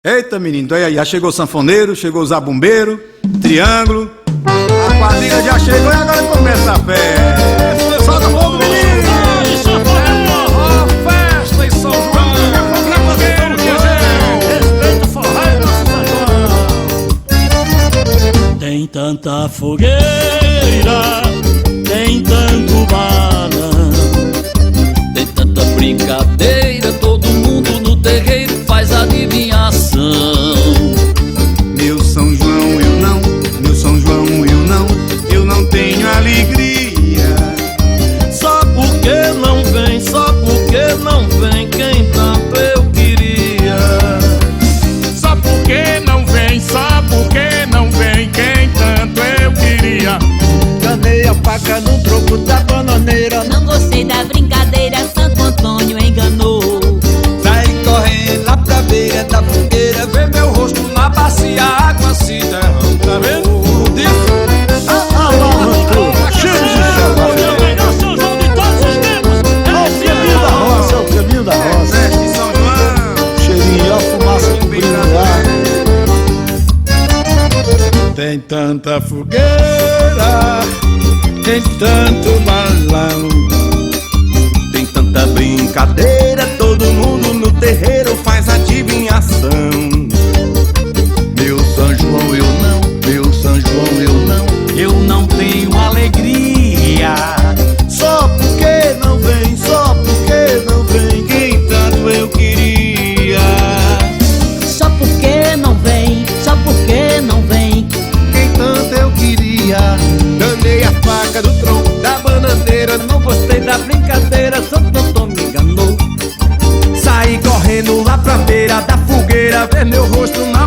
Eita, menino, então aí, já chegou o sanfoneiro, chegou o zabumbeiro, triângulo. A quadrilha já chegou e agora começa a festa. Solta fogo, menino! Festa em São João! Respeita o forró e nosso São João! Tem tanta fogueira, tem tanto balão, tem tanta brincadeira, todo mundo no terreiro faz adivinhação. Meu São João eu não, meu São João eu não tenho alegria. Só porque não vem, só porque não vem quem tanto eu queria. Só porque não vem, só porque não vem quem tanto eu queria. Ganhei a faca no troco da bananeira. Não gostei da brincadeira, Santo Antônio enganou. Saí correndo lá pra beira da fogueira, Vê meu rosto na bacia, a água se derrama. Tá vendo? cheio de O melhor São João de todos os tempos é esse caminho da ano. roça, é o caminho da roça. Festa em São João. Cheirinho, a fumaça cobrindo o ar. Tem tanta fogueira, tem tanto balão, Tem tanta brincadeira, todo mundo no terreiro faz adivinhação. Meu São João eu não, meu São João eu não tenho alegria. só porque não vem, só porque não vem. Quem tanto eu queria. Só porque não vem, só porque não vem. Quem tanto eu queria. Ganhei a faca do tronco da bananeira, não gostei da brincadeira, Santo Antônio me enganou. Saí correndo lá pra beira da fogueira, ver meu rosto na